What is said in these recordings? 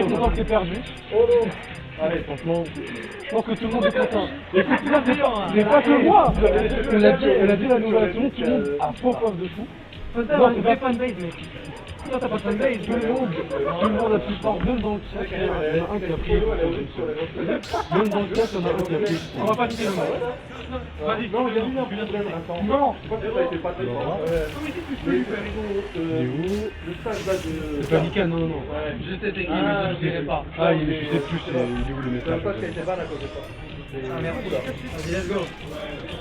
très content que t'aies perdu. Allez, franchement, je pense que tout le monde est content. Écoute, là, c'est pas que moi. On a dit la nouvelle action, tout le monde a faux pof de fou. Faut savoir, une vraie fanbase, mec. Toi, t'as pas de fanbase. Tout le monde a pu fort, même dans le chat, il y en a un qui a pris. Même dans le chat, il y en a un qui a pris. On va pas citer le nom. Vas-y, Non, il y a eu un problème. non. Je pense que ça a été pas très fort. Le stage là de... C'est pas nickel, non, non. Je sais c'est qui, mais je sais pas. Ah, je sais plus, il est où le Je sais message. pas si elle était ban à cause de ça. Ah merde, vas-y, let's go.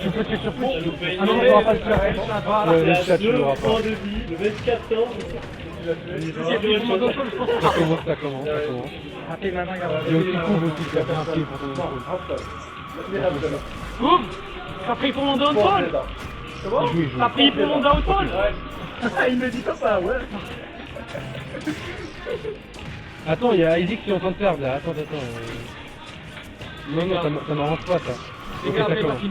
Tu peux te sur Twitch. Ah non, on va pas le faire. Ouais, le chat, tu l'auras pas. de vie, le 24 ans. Ça commence. Ok, maintenant, regarde. Il y a aussi Couve aussi qui a fait un prix pour ton épaule. Boum. T'as pris pour mon downfall. Il joue. T'as pris pour mon downfall. Il me dit comme ça, ouais. Attends, il y a Isaac qui est en train de perdre là. Attends. Non, ça m'arrange pas ça. Ok, ça commence.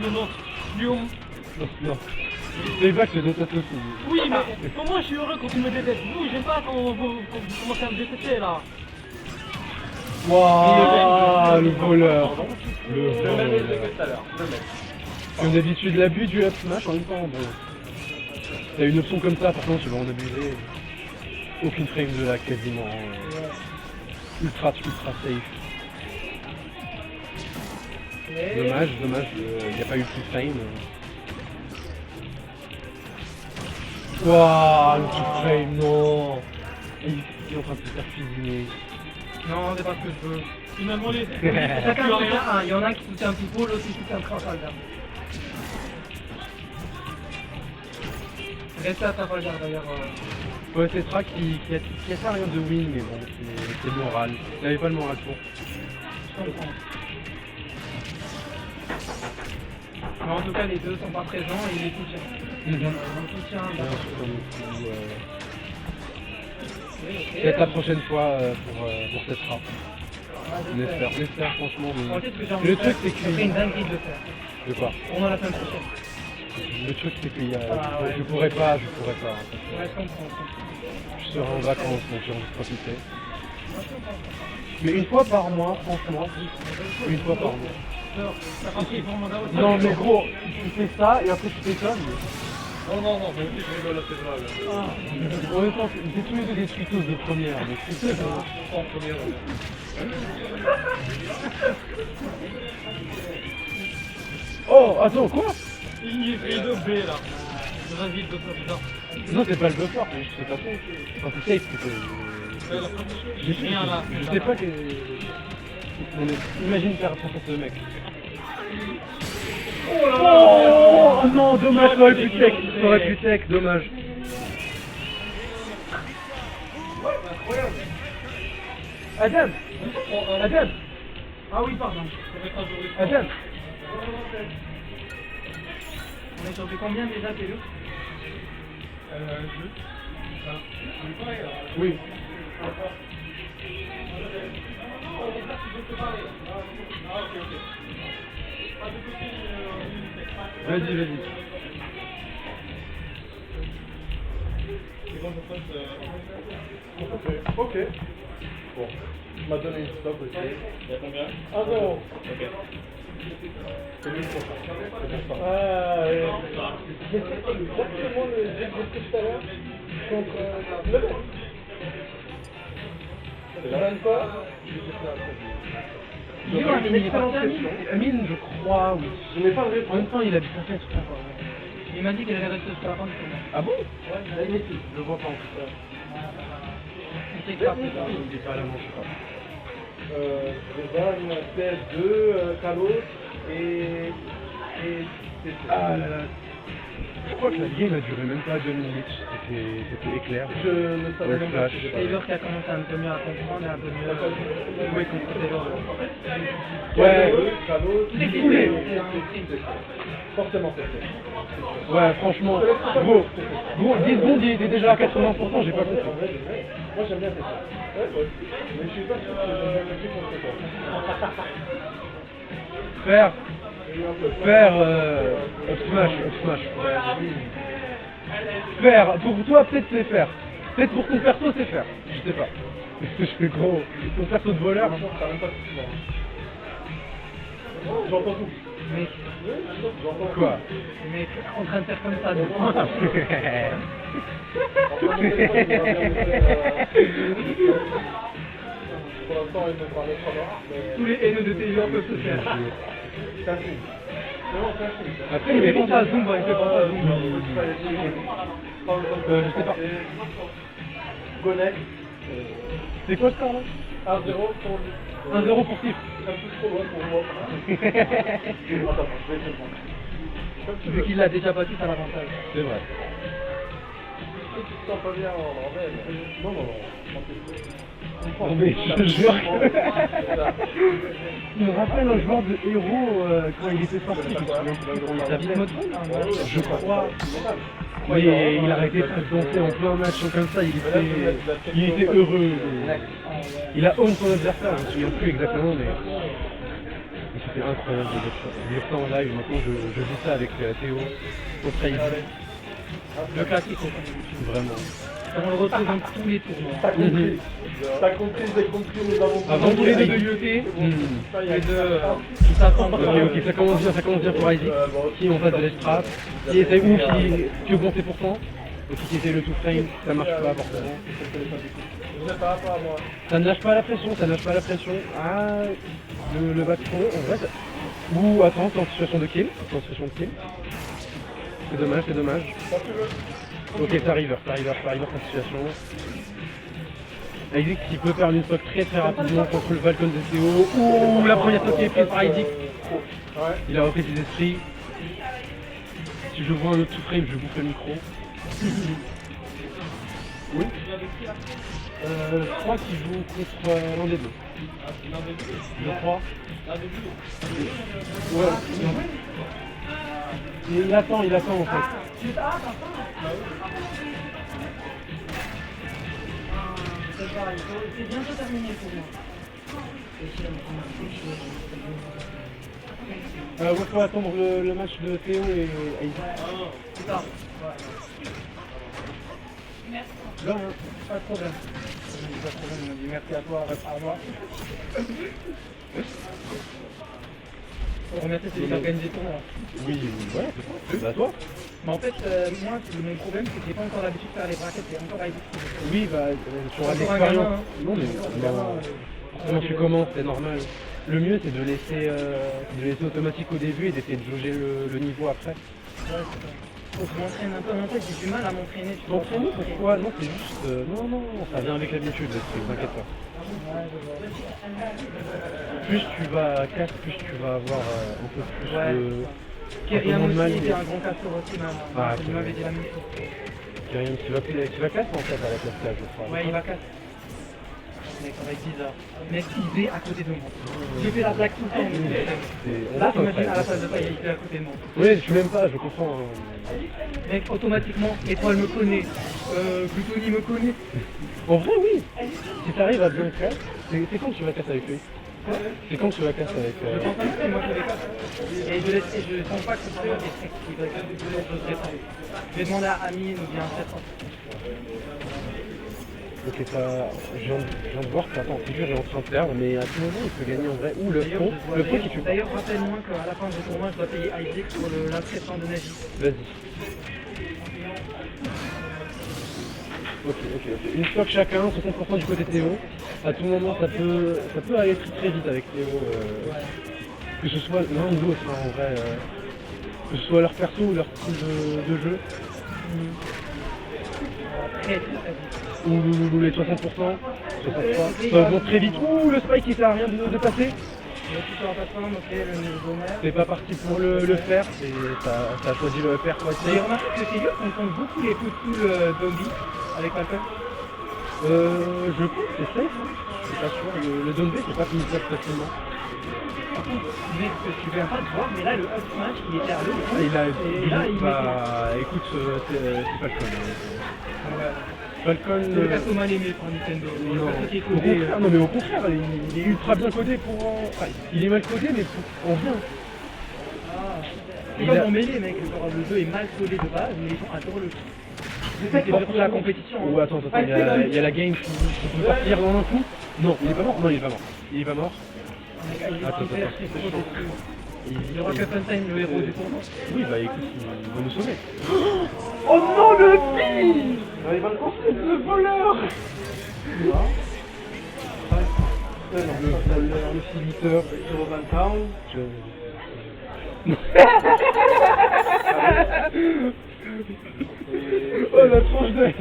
Non. C'est pas que je déteste aussi. Oui, mais pour moi, je suis heureux quand tu me détestes. Vous, j'aime pas quand vous commencez à me détester là. Waouh, le voleur. Le Le même voleur. effet que tout à l'heure. Comme d'habitude, l'abus du up smash en même temps. Bon. T'as une option comme ça, par contre, tu vas en abuser. Aucune frame de lag quasiment. Ultra safe. Dommage, il n'y a pas eu plus de frame. Waouh, le petit frame, non. Il est en train de se faire cuisiner. Non, c'est pas ce que je veux. Il m'a demandé. Chacun soutient un. Il y en a un qui soutient un people, l'autre qui soutient un Trafalgar. Reste à Trafalgar d'ailleurs. Ouais, c'est Tra qui a fait rien de win, mais bon, c'est moral. Il n'avait pas le moral pour. Je comprends. Mais en tout cas, les deux sont pas présents et ils les soutiennent. On soutient. Peut-être la prochaine fois pour cette frappe. On espère franchement. Mais... Le truc c'est c'est une dinguerie de le faire. De quoi? On en la semaine prochaine. Le truc c'est qu'il y a... je pourrais pas. Ouais, je comprends. Je serai en vacances donc j'ai envie de profiter. Mais une fois par mois, franchement, une fois par mois. T'as pas pris pour mon downfall. Non mais gros, tu fais ça et après tu fais ça. Non, mais aussi je rigole assez grave. En même temps, c'est tous les deux des tutos de première. Donc c'est ça. En première. Oh, attends, quoi? Il fait de B là. Vas-y, de ça. Non, c'est pas le buffer, mais je sais pas trop. Enfin, c'est safe plutôt. Rien là. Je sais pas que... Imagine faire ça à ce mec. Oh non, dommage, ça aurait pu tech, dommage. Adam. Ah oui, pardon. Adam. On est sur du combien déjà, Pélo? Oui. Vas-y. Ok. Bon. Tu m'as donné une stop aussi. Il y a combien? 1-0. Ok. C'est lui pour ça. J'ai fait exactement le jeu que j'ai fait tout à l'heure contre le mec. C'est la même fois. Amine, je crois, oui. Je n'ai pas de En réponse. même temps, il a bien fait tout ça. Il m'a dit qu'elle allait rester jusqu'à la fin du tournoi. Ah bon? Ouais, il est ici. Je le vois pas en tout cas. Il s'éclate. Il est pas à la manche, je crois. Je gagne PS2, Kalos et Ah là là. Je crois que la game a duré même pas 2 minutes. C'était éclair. je ne savais Ouais, même flash. pas. si j'ai pas Taylor qui a commencé un peu mieux à comprendre et un peu mieux à jouer contre Taylor. Ouais. Kalos, C'est coulé. forcément c'est Ouais, franchement. Gros, 10 secondes, il était déjà à 80%, j'ai pas compris. Moi j'aime bien faire ça. Ouais. Mais je suis pas sûr que j'aime bien le truc contre toi. Faire up smash. Faire, pour toi peut-être c'est faire. Peut-être pour ton perso c'est faire. Je sais pas. Je fais gros. Ton perso de voleur. T'as même pas de souvent. J'entends tout. Mec, J'entends Quoi? mec, en train de faire comme ça, donc. Pour l'instant, il me parlait pas noir, mais... Tous les haineux de tes gens peuvent se faire. C'est un film. Non, c'est un film. Après, Il il fait mérite penser à Zumba, il fait penser à Zumba. je sais pas. Connect. C'est quoi le score là? 1-0 pour lui. 1-0 pour Steve. C'est un peu trop loin pour moi. Attends, je vais essayer de prendre. Comme tu Vu veux. qu'il l'a déjà battu, ça l'avantage. C'est vrai. Si tu te sens pas bien en bordel. Non, non, non. Non mais je jure il me rappelle un joueur de héros quand il était sorti, je me souviens. David Modron, Je crois. Oui, il arrêtait de danser en plein match comme ça, il était heureux. Il a honte son adversaire, je me souviens plus exactement, mais c'était incroyable de lire ça en live. Maintenant je vis ça avec Théo au trade. le classique. Vraiment. On le retrouve dans tous les tournois. T'as compris. T'as compris, j'ai compris, nous avons compris. Avant Tous les deux de Isaac. IoT, Ça y est. les deux qui s'attendent. Ok, ça commence bien pour Isaac, qui en face de l'estrade, qui essaie ou qui augmente ses pourcents, et qui essaie le tout frame, ça marche pas forcément. Je sais pas, pas à moi. Ça ne lâche pas la pression, ça ne lâche pas la pression. Ah, le back throw, en vrai, ou attends, t'es en situation de kill, C'est dommage, c'est dommage. Quand tu veux. Ok, ça river ta situation. Isaac qui peut faire une stock très rapidement contre le Falcon de Théo. Ouh, la première stock qui est prise par Isaac. Ouais. Il a repris ses esprits. Si je vois un autre frame, je bouffe le micro. Oui. Je crois qu'il joue contre l'un des deux. Je crois. Ouais. Il attend en fait. C'est bientôt terminé pour moi. Il faut attendre le match de Théo et Isaac. C'est ça. Là, hein. Pas de problème. Pas de problème, on dit merci à toi, à moi. On remercie celui qui organise les tournois. Oui, ouais, c'est ça. Bah toi. Mais en fait, moi, mon problème, c'est que j'ai pas encore l'habitude de faire les braquettes, c'est encore Isaac. Oui, bah, tu auras de Encore un l'expérience. gamin, hein. Non, mais comment tu commences, c'est normal. Le mieux, c'est de laisser automatique au début et d'essayer de jauger le niveau après. Ouais, c'est ça. Faut que je m'entraîne un peu. En fait, j'ai du mal à m'entraîner. tu vois. T'entraîner, pourquoi? Non, c'est juste... non, ça vient avec l'habitude, ne t'inquiète pas. Ouais, je vois. Plus tu vas casse, plus tu vas avoir un peu plus Ouais. de... Kyrian moins de mal, aussi, mais- était un grand casseur aussi, Ah, il m'avait dit la même chose. Kyrian, tu vas casse en fait à la classe, je crois. Ouais, il va casser. Mec, ça va être bizarre. Mec, il est à côté de moi. J'ai fait la blague tout le temps. On Là, va t'imagines à la s'entraîner. place de ça, il est à côté de moi. Oui, je m'aime pas, je comprends. Mec, automatiquement, Étoile me connaît, Glutoni me connaît. En vrai, oui. Si t'arrives à bien casse, c'est quand tu vas casser avec lui? C'est quand tu vas casser avec... Je pense pas que c'est moi qui vais casser. Et je sens pas que ce soit moi qui va casser. Je vais demander à Amine ou bien à Stéphane. Ok, je viens de voir que attends, figure est en train de perdre, mais à tout moment il peut gagner en vrai. Ou le fond qui tue. D'ailleurs, rappelle-moi qu'à la fin du tournoi, je dois payer Isaac pour l'inscription de Naji. Vas-y. Ok. Une stock chacun, 60% du côté Théo. À tout moment ça peut aller très vite avec Théo. Que ce soit l'un ou l'autre hein, en vrai. Que ce soit leur perso ou leur style de jeu. Très vite. Ou les 60%, 63. Ça augmente très vite. Ouh, le spike qui sert à rien de passer. Le tuteur en passant, ok, le niveau mère. C'est pas parti pour le faire, t'as choisi le faire quoi. J'ai remarqué que c'est dur qu'on compte beaucoup les coups de poule zombie avec Falcon. Je pense que c'est safe, hein. Je suis pas sûr. Le zone B c'est pas fini facilement. Par contre, mec, tu viens pas de voir, mais là, le up smash, il est derrière le Et là, et là, il bah écoute, c'est Falcon. met... Falcon. C'est le perso mal aimé par Nintendo. Le Non. perso qui est Au codé. contraire, non mais au contraire, il est ultra bien codé pour enfin, il est mal codé mais en bien. C'est Il comme a- en mêlée, mec. Genre, le jeu est mal codé de base, mais les gens adorent le jeu. C'est surtout la compétition. Ou attends, il y a la game qui peut partir dans un coup. Non, il est pas mort. Non, il est pas mort. Il est pas mort. Attends. Le Rockefeller, le héros du tournoi. Oui, bah écoute, il va nous sauver. Oh non, le pire! Il va le construire. Le voleur! Le civiteur. Robin Town. Oh la tranche d'œil!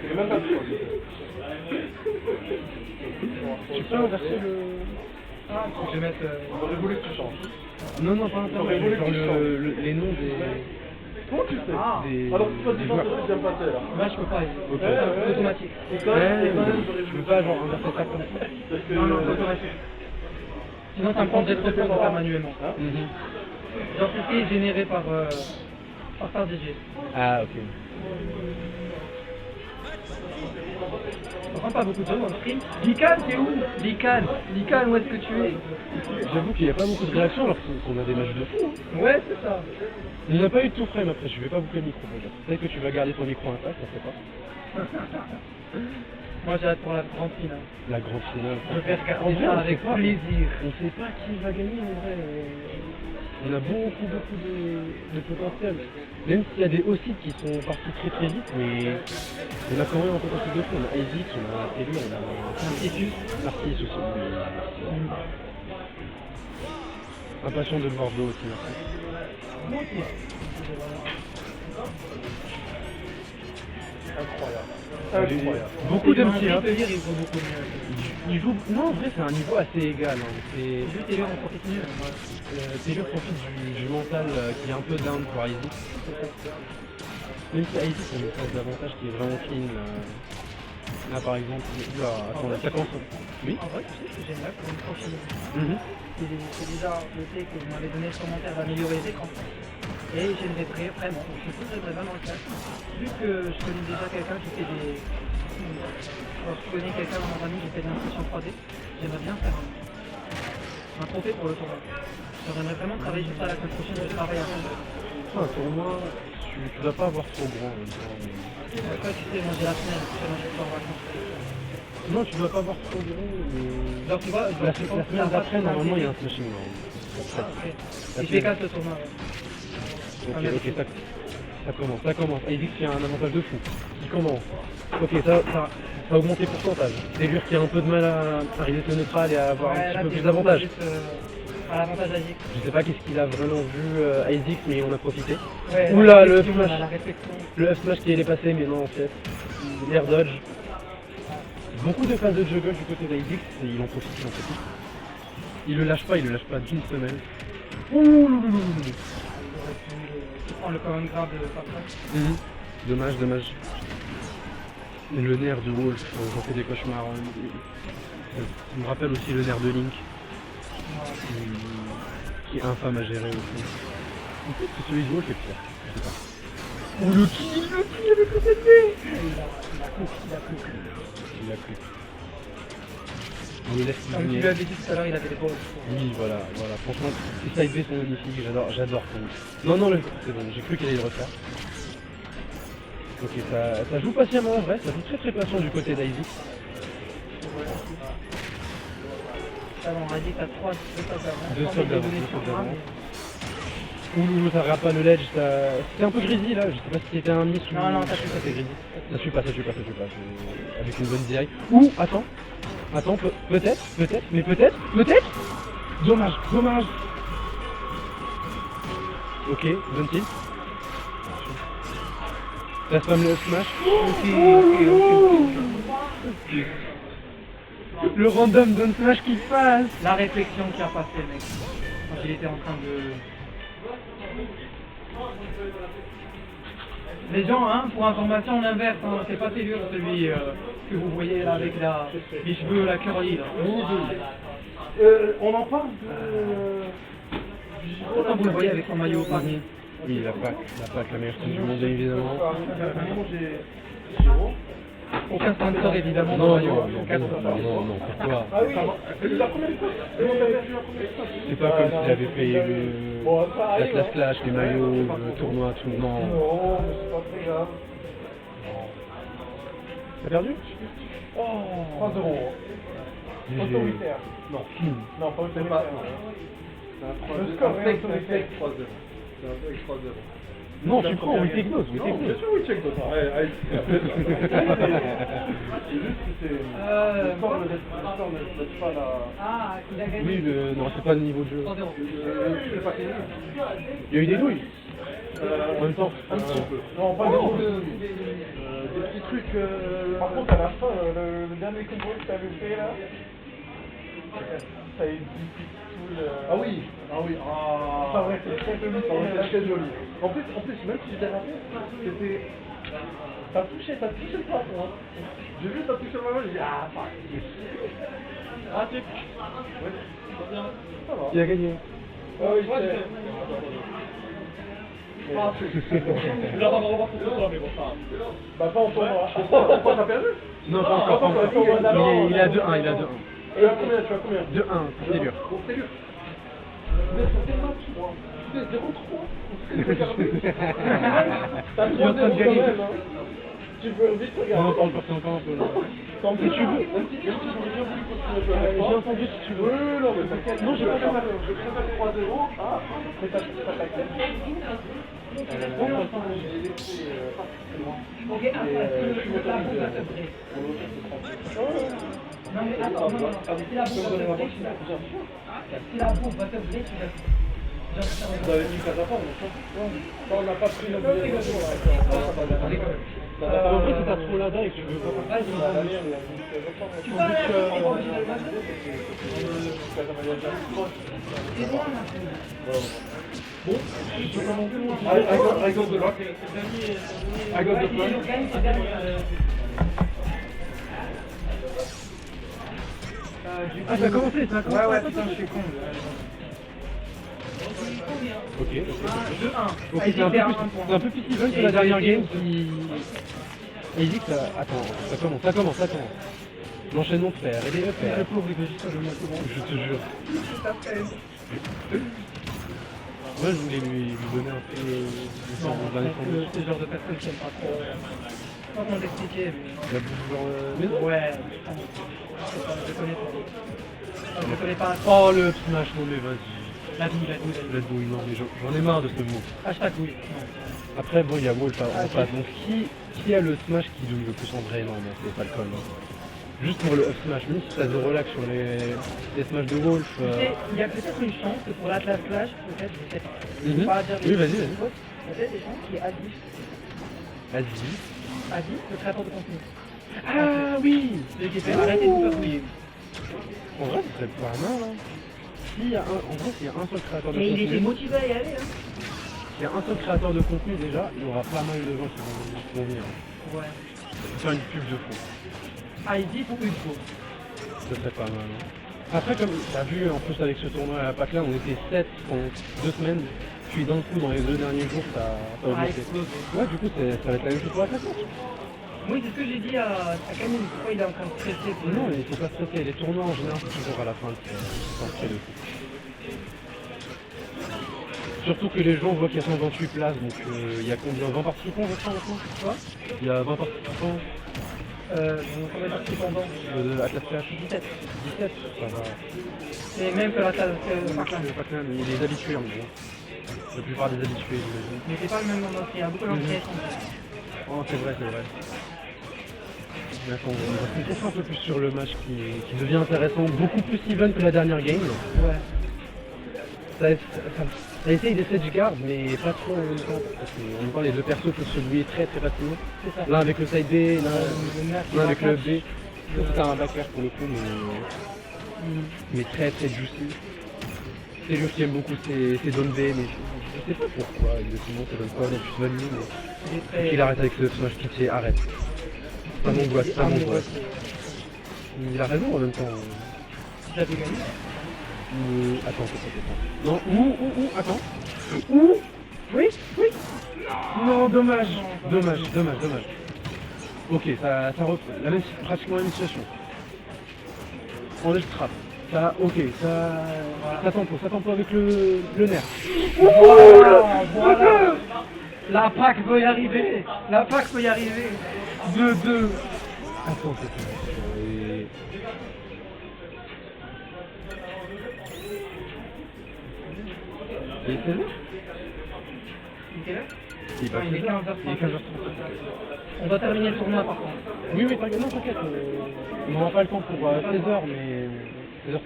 C'est même pas sûr. Tu peux inverser le... Ah, faut que je mette. J'aurais voulu que tu changes. Non, pas un J'aurais voulu genre qu'il change. les noms des... Comment tu sais Ah. Alors que toi, des tu joueurs. penses que j'aime passer là. Là, je peux pas. Ok. C'est automatique. Et quand même, Je peux pas genre inverser ça comme ça. Parce que. Non, c'est automatique. Sinon, ça me prendrait trop de temps de faire manuellement. L'identité est générée par DJ. Ah ok. On prend pas beaucoup de temps dans le stream. Likan, t'es où? Likan, où est-ce que tu es? J'avoue qu'il n'y a pas beaucoup de réactions alors qu'on a des matchs de fou. Ouais, c'est ça. Il n'y a pas eu de tout frame après, je vais pas boucler le micro déjà. Peut-être que tu vas garder ton micro intact, ça sait pas. Moi, j'ai hâte pour la grande finale. La grande finale. Je vais regarder En vrai, ça on avec sait pas. plaisir. On sait pas qui va gagner en vrai. On a beaucoup de potentiel. Même s'il y a des aussi qui sont partis très vite, mais on a quand même un potentiel de fou. On a Isaac, on a Telu, on a Narcissus. Narcisse aussi. Impatient de le voir de haut aussi, merci. Incroyable. Beaucoup de petits, hein. Montpellier, il joue beaucoup mieux. Il joue... Non, en vrai, c'est un niveau assez égal. Hein. C'est... Juste Taylor, on profite mieux. Taylor profite du mental qui est un peu down pour Isaac. Même si Isaac a une phase d'avantage qui est vraiment clean. Là, par exemple, oula, attends, ça commence. Oui. En vrai, tu sais ce que j'aime là pour une prochaine. Mhm. C'est déjà le fait que vous m'avez donné ce commentaire d'améliorer les écrans. Et j'aimerais vraiment, je voudrais vraiment le faire. Vu que je connais déjà quelqu'un qui fait des... Alors, je connais quelqu'un dans mon famille qui fait de l'impression 3D, j'aimerais bien faire un trophée pour le tournoi. J'aimerais vraiment travailler sur ça la semaine prochaine, je travaille à fond. Un tournoi, tu dois pas avoir trop grand en même temps. Après, tu sais, moi j'ai la semaine, je suis en vacances. Non, tu dois pas avoir trop grand, mais... Genre, tu vois, La semaine d'après, normalement, il y a un smashing. Et je fais casse le tournoi. Ok, ça commence. Isaac qui a un avantage de fou. Il commence. Ok, ça a augmenté le pourcentage. C'est lui qui a un peu de mal à arriver sur le neutral et à avoir un petit peu plus d'avantage. À l'avantage d'Isaac. Je sais pas qu'est-ce qu'il a vraiment vu à Isaac, mais on a profité. Ouais, Oula, le la flash. réflexion. Le F smash qui est dépassé, mais non en fait. L'air dodge. Beaucoup de phases de juggle du côté d'Isaac, et il en profite. Il le lâche pas d'une semaine. Ouh. Tu prends le common grab de Papa. Dommage. Et le nerf de Wolf, j'en fais des cauchemars. Ça me rappelle aussi le nerf de Link, qui est infâme à gérer aussi. Peut-être que celui de Wolf est pire, je sais pas. Ouh, le kill avec le TP. Il a cru. On le laisse Comme tu gagner. lui avais dit tout à l'heure, il avait des balls. Oui, voilà. Franchement, les side B sont magnifiques, j'adore. Non, c'est bon, j'ai cru qu'elle allait le refaire. Ok, ça joue patiemment en vrai, ça joue très patient du côté d'Isaac. Ça va, on a dit que t'as 3 Deux sauts d'avance. Ouh, ça regarde pas le ledge, c'était un peu grisy là, je sais pas si c'était un miss ou... Non, ça suit pas, c'est grisy. Ça suit pas. Avec une bonne DI. Ouh, attends, peut-être. Dommage. Ok, bonne tilt. Ça spam le smash. Ok. Le random d'un smash qui passe. La réflexion qui a passé, mec. Quand il était en train de... Les gens, hein, pour information, l'inverse, hein, c'est pas Taylor celui que vous voyez là avec les cheveux, la curly là. On en parle de... Pourtant vous le voyez avec son maillot panier. Oui, la PAC, la meilleure team du monde évidemment. Aucun sponsor évidemment dans Non, le maillot. non, pourquoi? Ah oui, c'est la première fois. C'est pas comme s'il avait payé la Clash, les maillots, le tournoi, tout. Non. Non, mais c'est pas très grave. T'as perdu? Oh 3-0. GG. Autoritaire. Non. Non, pas autoritaire. Le score est autoritaire. 3-0. C'est un peu avec 3-0. Non, tu prends, oui, technose, oui, Non, bien technose. sûr, oui, check de ça. Allez, c'est juste que c'est... Le score ne laisse pas la... Ah, il a gagné. Oui, non, c'est pas le niveau de jeu. 3-0. C'est pas fini. Il y a eu des douilles. En même temps. Un petit peu. Non, pas des petits trucs... Par contre, à la fin, le dernier combo que t'avais fait, là... Ça a été tout le... Ah oui. Ça aurait été très joli. En plus, même si j'étais raté, c'était... Ça touchait le plafond. Hein. J'ai vu ça toucher le plafond, j'ai dit ah, fuck. Ah, c'est... Ouais. Ça va. Il a gagné. Ah oui, c'est... Là, on va revoir pour ce soir, mais bon, ça. Bah pas en tournoi. Pourquoi t'as perdu? Non, pas encore, pas encore. Il est à 2-1, il est à 2-1. Tu as combien? 2-1 pour Tellur. Pour Tellur. Mais c'est quel match, moi? C'est 0-3. T'as 3-0 Il est en train de quand gagner. même, hein. Tu peux vite On regarder. entend encore un peu là. Tant Si tu veux. Même si j'aurais bien voulu continuer à jouer avec toi. J'ai entendu si tu veux. Oui, non, mais t'inquiète. Non, j'ai pas fait mal. Je préfère 3-0. Ah, mais t'as ta tête. Ok, le plafond va se briser. Non mais attends, non. Si la bombe va se briser, tu l'as. Si la bombe va se briser, tu l'as. Vous avez mis ça à fond, on n'a pas pris l'obligation. En vrai, si t'as trop la dalle et que tu veux pas. Vas-y, tu vas aller I got the luck. I got the plan. Ah, ça a commencé, ça a commencé. Ouais, putain, je suis con. Ok, 2-1. ok, c'est un peu plus even que la dernière game qui... Et il dit que ça... Attends, ça commence. L'enchaînement de fer, et les faire. Je te jure. Moi, je voulais lui donner un peu de C'est le genre de personne qui aime pas trop. Pas comment t'expliquer, mais... la bouffe genre... Mais non. Ouais, je connais pas. Je connais pas. Oh, le smash, non mais vas-y. La douille. Red Bull, non mais j'en ai marre de ce mot. Hashtag douille. Après, bon, il y a Wolf en face. Donc, qui a le smash qui douille le plus en vrai? Non, c'est pas le col. Juste pour le up smash, même si t'as de relax sur les smash de Wolf. Tu sais, il y a peut-être une chance que pour l'Atlas Clash, peut-être, je sais pas. Je Mhm. peux pas dire Oui, vas-y. Peut-être des chances qu'il y ait Adif. Vas-y. Adif, le créateur de contenu. Ah oui. Celui qui fait arrêter de nous faire douiller. En vrai, ce serait pas mal. Hein. En vrai, s'il y a un seul créateur de Et il était contenu, motivé à y aller, hein. s'il y a un seul créateur de contenu déjà, il y aura pas mal de gens qui vont venir. Ouais. Faire une pub de fond. Adif ou Ulfo. Ce serait pas mal. Hein. Après, comme t'as vu, en plus avec ce tournoi à la PAC là, on était 7 en 2 semaines. Puis d'un coup, dans les 2 derniers jours, ça a augmenté. explosé. Ouais, du coup, ça va être la même chose pour la classe. Oui, c'est ce que j'ai dit à Camille. Pourquoi il est en train de stresser pour Non, il faut pas stresser. Les tournois en général, c'est toujours à la fin qui sont très de fou. Surtout que les gens voient qu'il y a 128 places, donc il y a combien? 20 participants, je crois, maintenant? Quoi Il y a 20 participants Combien de participants de Atlas Clash. 17. 17, ça va. C'est même que l'Atlas Clash. Le Pac-Man, il y a des habitués en gros. La plupart des habitués, j'imagine. Mais c'est pas le même nombre d'entrées, il y a beaucoup d'entrées. Oh, c'est vrai. Mais attends, on va se concentrer un peu plus sur le match qui devient intéressant, beaucoup plus even que la dernière game. Ouais. Ça essaye des sedge guards, mais pas trop en même temps. Parce qu'on voit les deux persos peuvent se douiller très facilement. C'est ça. L'un avec le side B, l'un avec le B. Ouais. C'est un backer pour le coup, mais très juicy. C'est lui qui aime beaucoup ses zone B, mais je sais pas pourquoi exactement ça donne pas la plus value, mais il arrête avec ce smash pitié, arrête. Ça m'angoisse, ça m'angoisse. Il a raison en même temps. Tu l'as gagné. Attends. Non, attends. Oui. Non, dommage. Ok, ça reprend. Pratiquement la même situation. On est trap. Ça tempo avec le nerf. La PAC peut y arriver. 2-2. Attends, c'est tout. Et... Il est 16h? Il est quelle heure? Il est pas Il est 16h. 15h30. Il est 15h30. On doit terminer le tournoi par contre. Oui, oui, t'inquiète, non, t'inquiète. On n'aura pas le temps pour 16h, mais 16h30.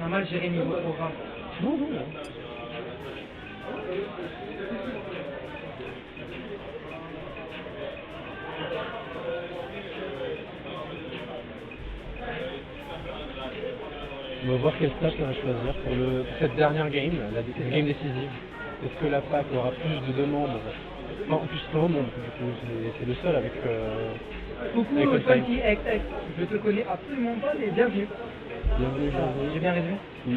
On a mal géré niveau programme. Non, non. On va voir quel stage ça va choisir pour cette dernière game, cette game décisive. Est-ce que la PAC aura plus de demandes? Enfin, en plus, non, du coup, c'est le seul avec... Coucou, avec le time. Funky XX. Je te connais absolument pas, mais bienvenue. Bienvenue, J'ai bienvenue. bien résumé? Oui.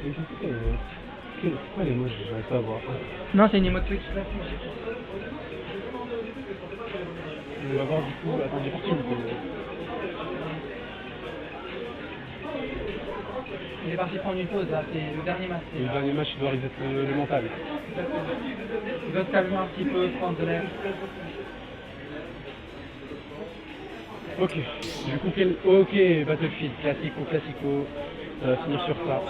Mais c'est quoi les mots? J'arrive pas à voir. Non, c'est une emote Twitch classique. On va voir du coup, attends, j'ai parti Il est parti prendre une pause là, c'est le dernier match. le dernier match, il doit arriver le mental. Il doit se calmer un petit peu, prendre de l'air. Ok, du coup, ok, Battlefield, classico, ça va finir sur ça.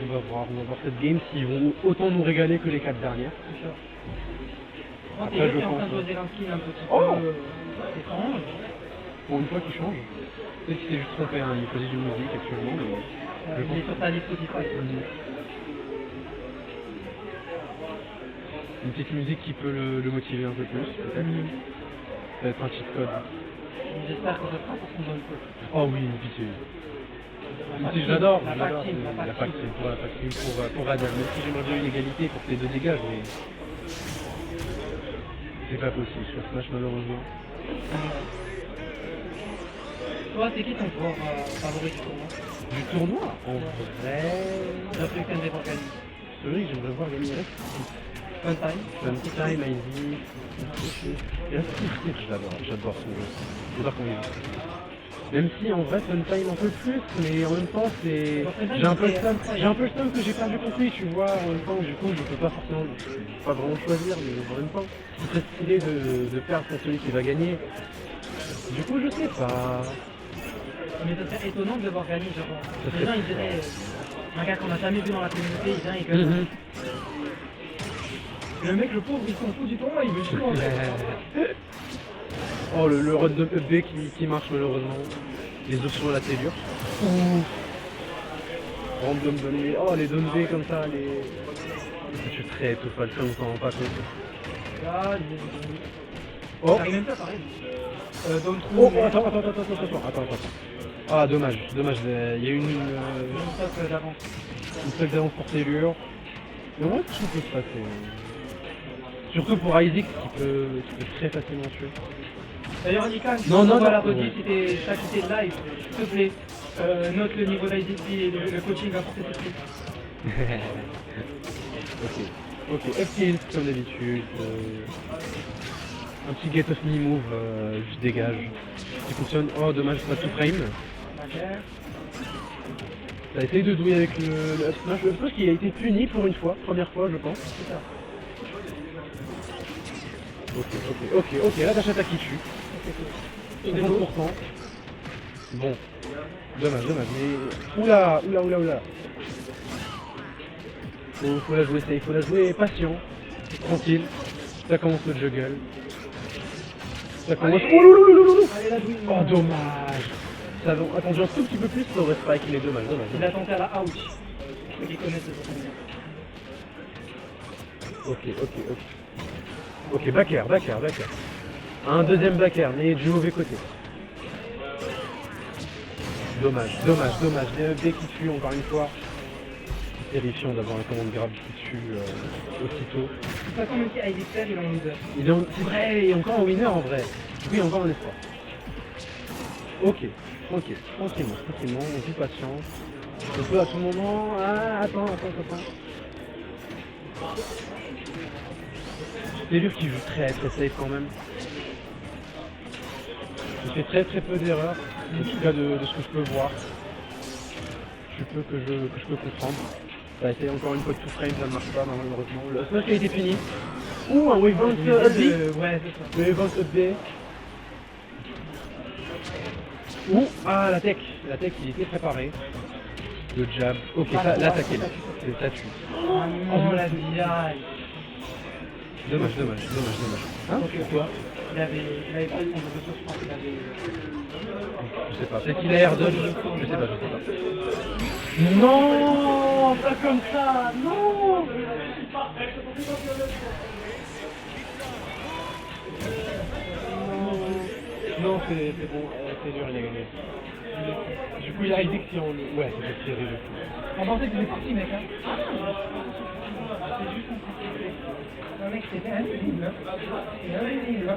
On va voir cette game s'ils vont autant nous régaler que les 4 dernières. Après, Après, je je pense. pense. En train de poser un skin un petit Oh peu étrange. Pour une fois qu'il change. Peut-être qu'il s'est juste trompé, hein, il faisait du musique actuellement, mais... Il est sur sa liste Spotify. Une petite musique qui peut le motiver un peu plus, peut-être. Ça va être un cheat code. J'espère que ce sera pour son bon coup. Oh oui, une pitié. J'adore, La factime, la la factime, pour Radar. Même si j'aimerais bien une égalité pour que les deux dégagent, mais c'est pas possible sur Smash malheureusement. Toi, c'est qui ton joueur favori du tournoi? Du tournoi, en vrai, D'après le Kenzie Borgani. celui que j'aimerais voir gagner reste Funtime. Funtime, Ivy, et reste j'adore son jeu. J'adore comment il joue. Même si en vrai Funtime un peu plus, mais en même temps c'est. J'ai un peu le seum que j'ai perdu contre lui, tu vois, en même temps du coup je peux pas forcément pas vraiment choisir, mais en même temps c'est très stylé de perdre contre celui qui va gagner. Du coup je sais pas. Mais ça serait étonnant de le voir gagner, genre. Les gens ils diraient un gars qu'on n'a jamais vu dans la communauté, il vient et gagne. Le mec, le pauvre, il s'en fout du tournoi, il veut juste en fait. Oh le run de B qui marche malheureusement. Les options à la télure. Random donné. Oh les donne B comme ça, les. Je suis très étouffé, on s'en rend pas compte. Là, Oh, il même pas pareil. Don't oh, mais- attends. Ah dommage, il y a eu une stock d'avance. seule d'avance pour télure. Mais moi tout peut se passer. Surtout pour Isaac qui peut très facilement tuer. D'ailleurs, Nika, si Non, on non, voit non. la redit, si t'es quitté le live, s'il te plaît, note le niveau d'IDP et le coaching va porter ses fruits. Ok, F-Kills comme d'habitude. Un petit get of me move, je dégage. Qui fonctionne. Oh dommage, pas tout frame. D'accord. T'as essayé de douiller avec le up smash. Le up smash qui a été puni pour une fois, première fois je pense. C'est ça. Ok, là t'achètes à qui tue. 50%. Bon. Dommage, mais. Oula. Faut la jouer safe, faut la jouer patient. Tranquille. Ça commence le juggle. Ça commence. Oh louloulou. Allez, la douille. Oh dommage. Ça a attendu un tout petit peu plus, ça aurait spike, mais dommage. Il a tenté à la ouch. Ceux qui connaissent le tournoi. Ok, back air. Un deuxième back air, mais du mauvais côté. Dommage. Les B qui tuent encore une fois. C'est terrifiant d'avoir un commande grave qui tue aussitôt. De toute façon, même si ID perd, il est en loser. C'est vrai, il est encore en winner en vrai. Oui, encore en espoir. Ok, tranquillement, on joue patient. On peut à tout moment. Ah, attends. C'est lui qui joue très safe quand même. fait très peu d'erreurs, en tout cas de ce que je peux voir. Que je peux comprendre. Ça a été encore une fois de two frame, ça ne marche pas malheureusement. Le smash a été fini. Ouh, un wave bounce up B. Ouais, c'est ça. Le wave bounce up B. Ouh, ah la tech il était préparé. Le jab. Ok, ça, là ça kill. Ça tue. Oh non, la DI. Dommage. Hein? Pourquoi? Il avait pas eu son double, je pense qu'il avait... Je sais pas. Peut-être qu'il a air dodge. Je sais pas. Non, pas comme ça. Non. Non, c'est bon. C'est dur, il a gagné. Du coup, il a réalisé que si on... Ouais, c'est tiré de fou. On pensait qu'il était parti, mec, hein. C'est juste un mec, c'était invisible. C'est invisible.